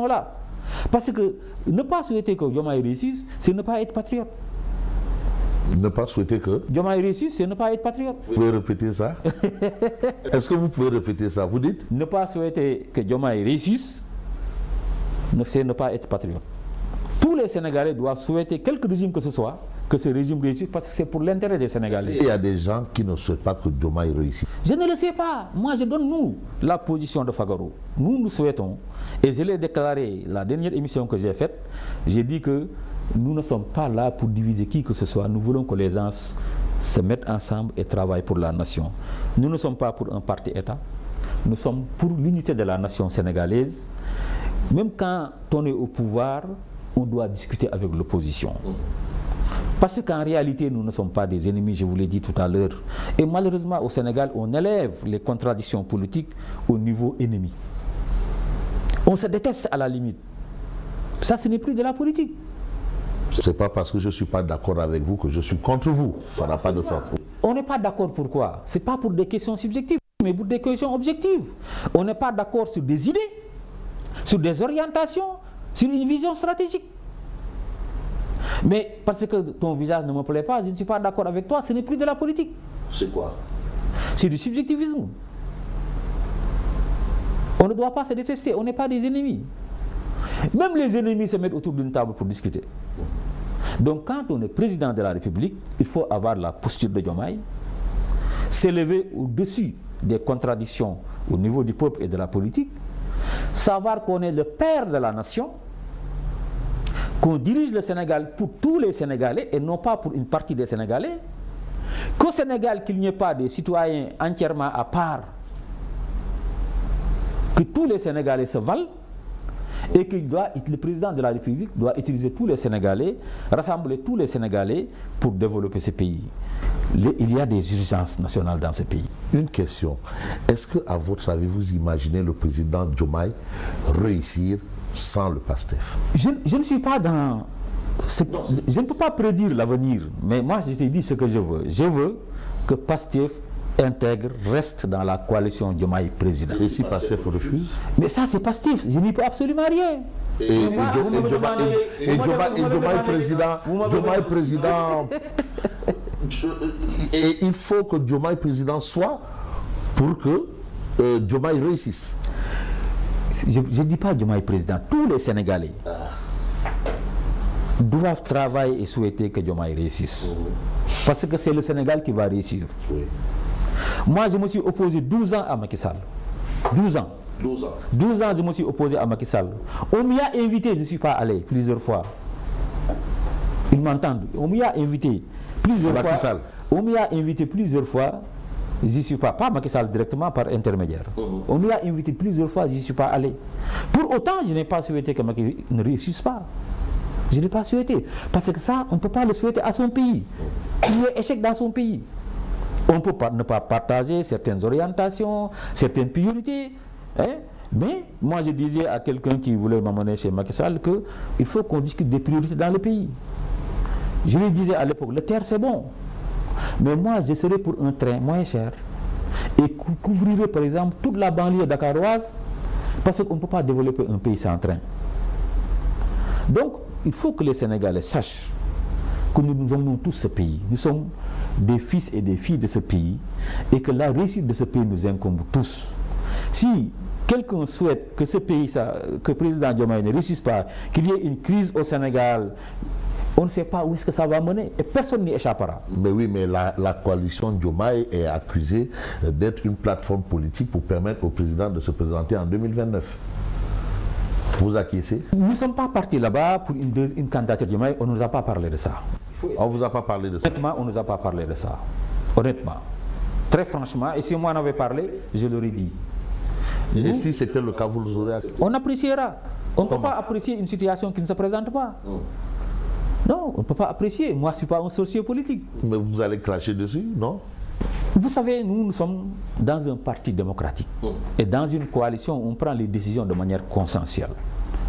là. Parce que ne pas souhaiter que Diomaye réussisse, c'est ne pas être patriote. Ne pas souhaiter que Diomaye réussisse, c'est ne pas être patriote. Vous pouvez répéter ça? Est-ce que vous pouvez répéter ça? Vous dites? Ne pas souhaiter que Diomaye réussisse, c'est ne pas être patriote. Tous les Sénégalais doivent souhaiter quelque régime que ce soit, que ce régime réussisse, parce que c'est pour l'intérêt des Sénégalais. Il y a des gens qui ne souhaitent pas que Diomaye réussisse. Je ne le sais pas. Moi, je donne nous la position de Fagaro. Nous souhaitons, et je l'ai déclaré la dernière émission que j'ai faite, j'ai dit que nous ne sommes pas là pour diviser qui que ce soit. Nous voulons que les gens se mettent ensemble et travaillent pour la nation. Nous ne sommes pas pour un parti-État. Nous sommes pour l'unité de la nation sénégalaise. Même quand on est au pouvoir, on doit discuter avec l'opposition. Parce qu'en réalité, nous ne sommes pas des ennemis, je vous l'ai dit tout à l'heure. Et malheureusement, au Sénégal, on élève les contradictions politiques au niveau ennemi. On se déteste à la limite. Ça, ce n'est plus de la politique. C'est pas parce que je ne suis pas d'accord avec vous que je suis contre vous. Ça n'a pas de sens. On n'est pas d'accord pourquoi? Ce n'est pas pour des questions subjectives, mais pour des questions objectives. On n'est pas d'accord sur des idées, sur des orientations, sur une vision stratégique. Mais parce que ton visage ne me plaît pas, je ne suis pas d'accord avec toi, ce n'est plus de la politique. C'est quoi? C'est du subjectivisme. On ne doit pas se détester, on n'est pas des ennemis. Même les ennemis se mettent autour d'une table pour discuter. Donc quand on est président de la République, il faut avoir la posture de Diomaye, s'élever au-dessus des contradictions au niveau du peuple et de la politique, savoir qu'on est le père de la nation, qu'on dirige le Sénégal pour tous les Sénégalais et non pas pour une partie des Sénégalais, qu'au Sénégal qu'il n'y ait pas des citoyens entièrement à part, que tous les Sénégalais se valent, et que le président de la République doit utiliser tous les Sénégalais, rassembler tous les Sénégalais pour développer ce pays. Il y a des urgences nationales dans ce pays. Une question. Est-ce que, à votre avis, vous imaginez le président Diomaye réussir sans le PASTEF? Je ne suis pas dans... Je ne peux pas prédire l'avenir, mais moi je t'ai dit ce que je veux. Je veux que PASTEF intègre, reste dans la coalition Diomaye président. Et si PASTEF refuse? Mais ça c'est PASTEF, je n'y peux absolument rien. Et Diomaye président, et il faut que Diomaye président soit pour que Diomaye réussisse. Je ne dis pas Diomaye président, tous les Sénégalais doivent travailler et souhaiter que Diomaye réussisse. Parce que c'est le Sénégal qui va réussir. Oui. Moi, je me suis opposé 12 ans à Macky Sall. 12 ans. 12 ans, je me suis opposé à Macky Sall. On m'y a invité, je ne suis pas allé plusieurs fois. Ils m'entendent. On m'y a invité plusieurs Macky fois. Sall. On m'y a invité plusieurs fois. J'y suis pas. Pas Macky Sall directement, par intermédiaire. On m'y a invité plusieurs fois, j'y suis pas allé. Pour autant, je n'ai pas souhaité que Macky ne réussisse pas. Je n'ai pas souhaité. Parce que ça, on ne peut pas le souhaiter à son pays. Il y a échec dans son pays. On peut ne pas partager certaines orientations, certaines priorités. Hein? Mais moi, je disais à quelqu'un qui voulait m'amener chez Macky Sall qu'il faut qu'on discute des priorités dans le pays. Je lui disais à l'époque, le terre c'est bon. Mais moi, je serais pour un train moins cher et couvrirait par exemple toute la banlieue dakaroise parce qu'on ne peut pas développer un pays sans train. Donc, il faut que les Sénégalais sachent que nous aimons tous ce pays. Nous sommes des fils et des filles de ce pays et que la réussite de ce pays nous incombe tous. Si quelqu'un souhaite que ce pays, que le président Diomaye ne réussisse pas, qu'il y ait une crise au Sénégal, on ne sait pas où est-ce que ça va mener et personne n'y échappera. Mais oui, mais la coalition Diomaye est accusée d'être une plateforme politique pour permettre au président de se présenter en 2029. Vous acquiescez? Nous ne sommes pas partis là-bas pour une candidature Diomaye, on ne nous a pas parlé de ça. On ne vous a pas parlé de ça? Honnêtement, on ne nous a pas parlé de ça. Honnêtement. Très franchement, et si moi en avais parlé, je l'aurais dit. Et si c'était le cas, vous l'aurez accepté? On appréciera. On ne peut pas apprécier une situation qui ne se présente pas. Non, on ne peut pas apprécier. Moi, je ne suis pas un sorcier politique. Mais vous allez cracher dessus, non? Vous savez, nous sommes dans un parti démocratique. Et dans une coalition, on prend les décisions de manière consensuelle.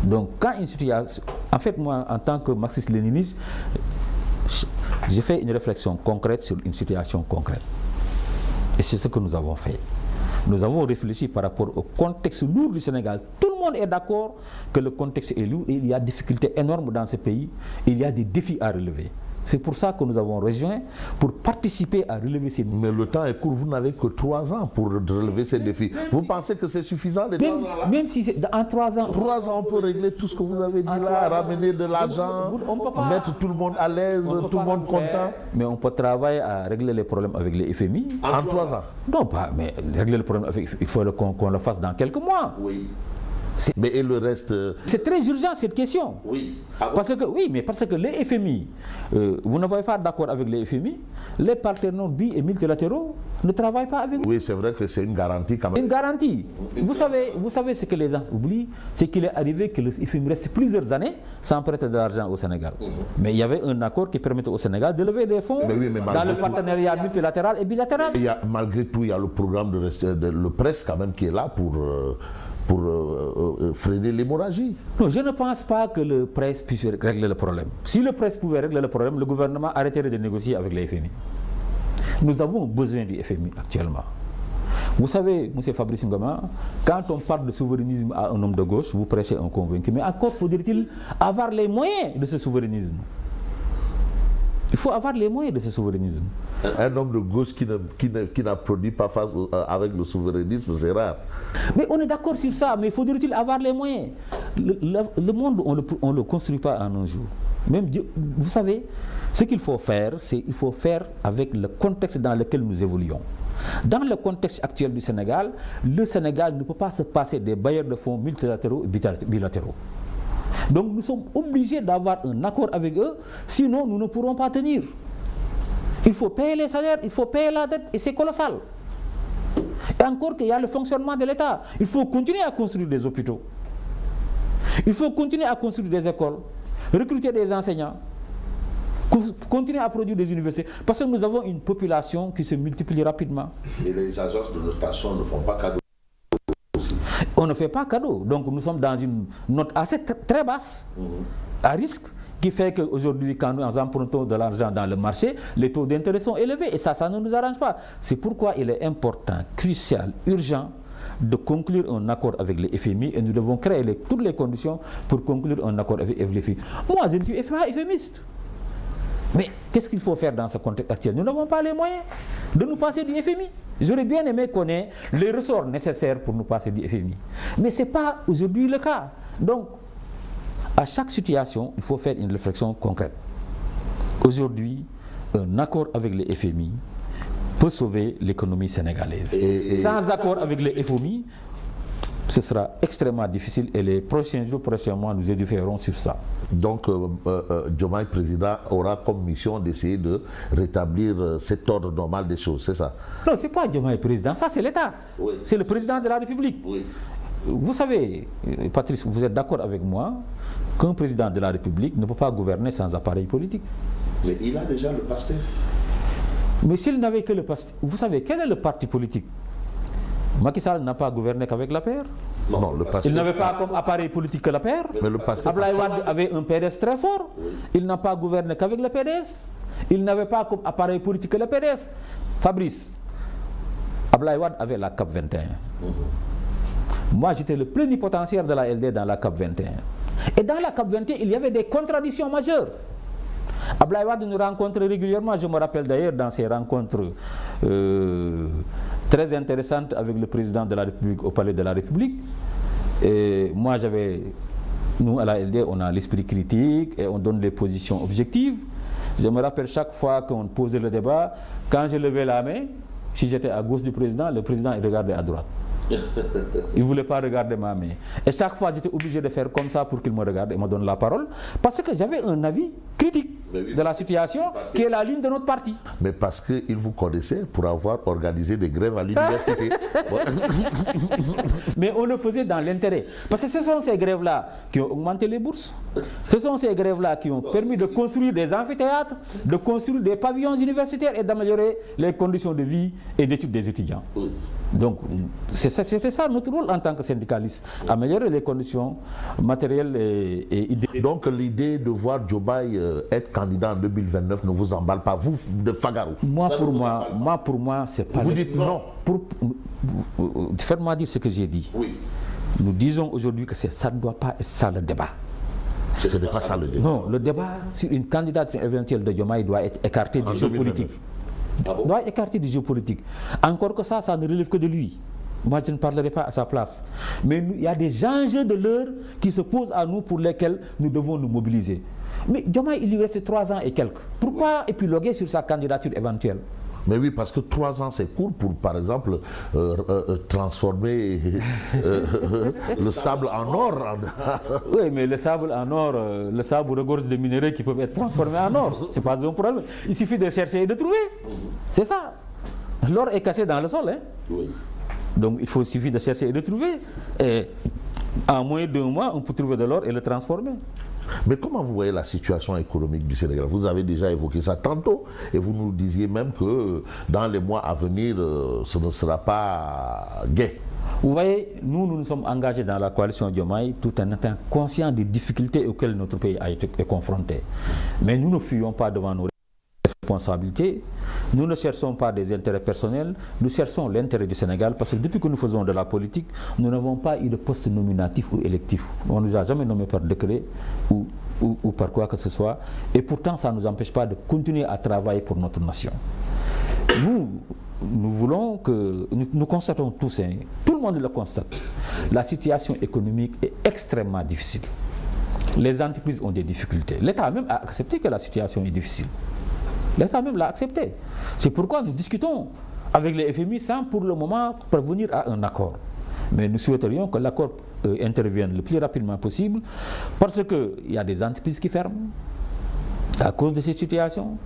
Donc, quand une situation... En fait, moi, en tant que marxiste-léniniste, j'ai fait une réflexion concrète sur une situation concrète. Et c'est ce que nous avons fait. Nous avons réfléchi par rapport au contexte lourd du Sénégal. Tout le monde est d'accord que le contexte est lourd et il y a des difficultés énormes dans ce pays. Il y a des défis à relever. C'est pour ça que nous avons rejoint pour participer à relever ces défis. Mais le temps est court, vous n'avez que 3 ans pour relever ces défis. Vous pensez que c'est suffisant les 3 ans là? Même si en 3 ans... 3 ans, on peut régler tout ce que vous avez dit là, ramener de l'argent, mettre tout le monde à l'aise, tout le monde content. Mais on peut travailler à régler les problèmes avec les FMI. En 3 ans? Non, pas, mais régler le problème, il faut qu'on le fasse dans quelques mois. Oui. Mais et le reste? C'est très urgent cette question. Oui. Parce que les FMI, vous n'avez pas d'accord avec les FMI, les partenaires bi et multilatéraux ne travaillent pas avec vous. Oui, c'est vrai que c'est une garantie quand même. Une garantie. Vous savez ce que les gens oublient, c'est qu'il est arrivé que le FMI reste plusieurs années sans prêter de l'argent au Sénégal. Mais il y avait un accord qui permettait au Sénégal de lever des fonds dans le partenariat multilatéral et bilatéral. Malgré tout, il y a le programme le presse quand même qui est là pour freiner l'hémorragie. Non, je ne pense pas que le presse puisse régler le problème. Si le presse pouvait régler le problème, le gouvernement arrêterait de négocier avec les FMI. Nous avons besoin du FMI actuellement. Vous savez, M. Fabrice Ngoma, quand on parle de souverainisme à un homme de gauche, vous prêchez un convaincu. Mais encore faudrait-il avoir les moyens de ce souverainisme. Il faut avoir les moyens de ce souverainisme. Un homme de gauche qui n'a produit pas face avec le souverainisme, c'est rare. Mais on est d'accord sur ça, mais faudrait-il avoir les moyens? Le monde, on ne le construit pas en un jour. Même Dieu, vous savez, ce qu'il faut faire, c'est qu'il faut faire avec le contexte dans lequel nous évoluons. Dans le contexte actuel du Sénégal, le Sénégal ne peut pas se passer des bailleurs de fonds multilatéraux et bilatéraux. Donc nous sommes obligés d'avoir un accord avec eux, sinon nous ne pourrons pas tenir. Il faut payer les salaires, il faut payer la dette et c'est colossal. Et encore qu'il y a le fonctionnement de l'État. Il faut continuer à construire des hôpitaux. Il faut continuer à construire des écoles, recruter des enseignants, continuer à produire des universités. Parce que nous avons une population qui se multiplie rapidement. Et les agences de notation ne font pas cadeau. On ne fait pas cadeau. Donc nous sommes dans une note assez très basse, à risque, qui fait qu'aujourd'hui, quand nous empruntons de l'argent dans le marché, les taux d'intérêt sont élevés. Et ça ne nous arrange pas. C'est pourquoi il est important, crucial, urgent, de conclure un accord avec les FMI. Et nous devons créer toutes les conditions pour conclure un accord avec les FMI. Moi, je ne suis pas FMiste. Mais qu'est-ce qu'il faut faire dans ce contexte actuel? Nous n'avons pas les moyens de nous passer du FMI. J'aurais bien aimé connaître les ressorts nécessaires pour nous passer du FMI. Mais ce n'est pas aujourd'hui le cas. Donc, à chaque situation, il faut faire une réflexion concrète. Aujourd'hui, un accord avec les FMI peut sauver l'économie sénégalaise. Sans accord avec les FMI, ce sera extrêmement difficile et les prochains jours, prochains mois, nous édifierons sur ça. Donc, Diomaye président aura comme mission d'essayer de rétablir cet ordre normal des choses, c'est ça? Non, ce n'est pas Diomaye président, ça c'est l'État. Oui. C'est le président de la République. Oui. Vous savez, Patrice, vous êtes d'accord avec moi qu'un président de la République ne peut pas gouverner sans appareil politique. Mais il a déjà le PASTEF. Mais s'il n'avait que le PASTEF, vous savez, quel est le parti politique? Macky Sall n'a pas gouverné qu'avec l'APR. Non, le PASTEF. Il n'avait pas comme appareil politique que l'APR. Mais le PASTEF. Abdoulaye Wade avait un PDS très fort. Oui. Il n'a pas gouverné qu'avec le PDS. Il n'avait pas comme appareil politique que le PDS. Fabrice, Abdoulaye Wade avait la CAP 21. Moi, j'étais le plénipotentiaire de la LD dans la CAP 21. Et dans la CAP 21, il y avait des contradictions majeures. Abdoulaye Wade nous rencontre régulièrement, je me rappelle d'ailleurs dans ces rencontres très intéressantes avec le président de la République au Palais de la République. Et moi, nous à la LD, on a l'esprit critique et on donne des positions objectives. Je me rappelle chaque fois qu'on posait le débat, quand je levais la main, si j'étais à gauche du président, le président il regardait à droite. Il ne voulait pas regarder ma main. Et chaque fois, j'étais obligé de faire comme ça pour qu'il me regarde et me donne la parole. Parce que j'avais un avis critique de la situation qui est la ligne de notre parti. Mais parce qu'il vous connaissait pour avoir organisé des grèves à l'université. Mais on le faisait dans l'intérêt. Parce que ce sont ces grèves-là qui ont augmenté les bourses. Ce sont ces grèves-là qui ont permis de construire des amphithéâtres, de construire des pavillons universitaires et d'améliorer les conditions de vie et d'études des étudiants. Oui. Donc, c'était ça notre rôle en tant que syndicaliste, améliorer les conditions matérielles et idéales. Donc, l'idée de voir Diomaye être candidat en 2029 ne vous emballe pas, vous, de Fagaro? Pour moi, c'est pas... Vous dites non. Faites-moi dire ce que j'ai dit. Oui. Nous disons aujourd'hui que ça ne doit pas être ça le débat. Ce n'est pas ça le débat. Non, le débat sur une candidature éventuelle de Diomaye doit être écarté du jeu politique. Ah bon? Doit être écarté du jeu politique. Encore que ça ne relève que de lui. Moi, je ne parlerai pas à sa place. Mais il y a des enjeux de l'heure qui se posent à nous pour lesquels nous devons nous mobiliser. Mais Diomaye, il lui reste 3 ans et quelques. Pourquoi épiloguer sur sa candidature éventuelle? Mais oui, parce que 3 ans, c'est court pour, par exemple, transformer le sable en or. Oui, mais le sable en or, le sable regorge de minéraux qui peuvent être transformés en or. Ce n'est pas un problème. Il suffit de chercher et de trouver. C'est ça. L'or est caché dans le sol. Hein? Oui. Donc, il suffit de chercher et de trouver. Et en moins d'1 mois, on peut trouver de l'or et le transformer. Mais comment vous voyez la situation économique du Sénégal? Vous avez déjà évoqué ça tantôt et vous nous disiez même que dans les mois à venir, ce ne sera pas gai. Vous voyez, nous sommes engagés dans la coalition Diomaye tout en étant conscients des difficultés auxquelles notre pays est confronté. Mais nous ne fuyons pas devant nos responsabilités. Nous ne cherchons pas des intérêts personnels, nous cherchons l'intérêt du Sénégal parce que depuis que nous faisons de la politique, nous n'avons pas eu de poste nominatif ou électif. On ne nous a jamais nommés par décret ou par quoi que ce soit. Et pourtant, ça ne nous empêche pas de continuer à travailler pour notre nation. Nous voulons que... Nous constatons tous, hein, tout le monde le constate, la situation économique est extrêmement difficile. Les entreprises ont des difficultés. L'État même a accepté que la situation est difficile. L'État même l'a accepté. C'est pourquoi nous discutons avec les FMI sans pour le moment parvenir à un accord. Mais nous souhaiterions que l'accord intervienne le plus rapidement possible parce qu'il y a des entreprises qui ferment à cause de cette situation.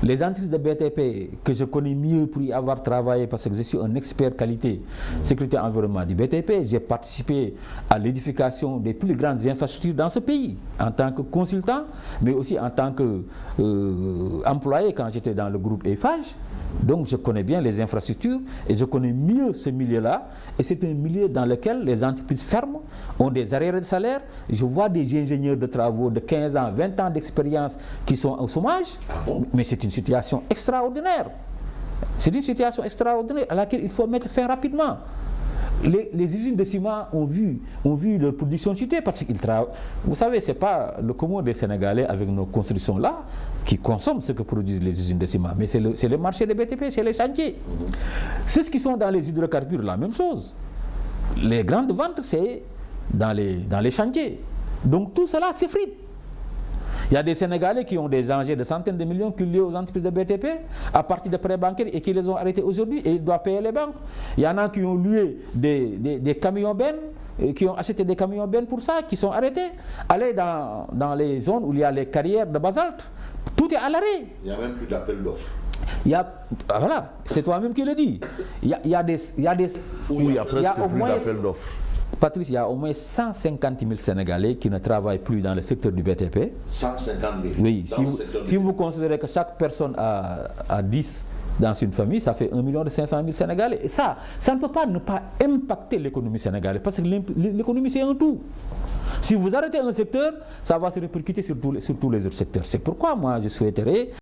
Les entreprises de BTP que je connais mieux pour y avoir travaillé parce que je suis un expert qualité sécurité environnement du BTP, j'ai participé à l'édification des plus grandes infrastructures dans ce pays en tant que consultant, mais aussi en tant qu'employé quand j'étais dans le groupe Eiffage. Donc je connais bien les infrastructures et je connais mieux ce milieu-là. Et c'est un milieu dans lequel les entreprises ferment, ont des arriérés de salaire. Je vois des ingénieurs de travaux de 15 ans, 20 ans d'expérience qui sont au chômage. Mais c'est une situation extraordinaire. C'est une situation extraordinaire à laquelle il faut mettre fin rapidement. Les usines de ciment ont vu leur production chuter parce qu'ils travaillent. Vous savez, ce n'est pas le commun des Sénégalais avec nos constructions-là qui consomment ce que produisent les usines de ciment, mais c'est le marché des BTP, c'est les chantiers. C'est ce qui sont dans les hydrocarbures, la même chose. Les grandes ventes, c'est dans les chantiers. Donc tout cela s'effrite. Il y a des Sénégalais qui ont des enjeux de centaines de millions qui liés aux entreprises de BTP à partir de prêts bancaires et qui les ont arrêtés aujourd'hui et ils doivent payer les banques. Il y en a qui ont loué des camions bennes, qui ont acheté des camions bennes pour ça, qui sont arrêtés. Allez dans les zones où il y a les carrières de basalte, tout est à l'arrêt. Il n'y a même plus d'appel d'offres. Voilà, c'est toi-même qui le dis. Il y a presque plus d'appel d'offres. Patrice, il y a au moins 150 000 Sénégalais qui ne travaillent plus dans le secteur du BTP. 150 000. Oui, si vous considérez que chaque personne a 10 dans une famille, ça fait 1 500 000 Sénégalais. Et ça ne peut pas ne pas impacter l'économie sénégalaise parce que l'économie c'est un tout. Si vous arrêtez un secteur, ça va se répercuter sur tous les autres secteurs. C'est pourquoi moi je souhaiterais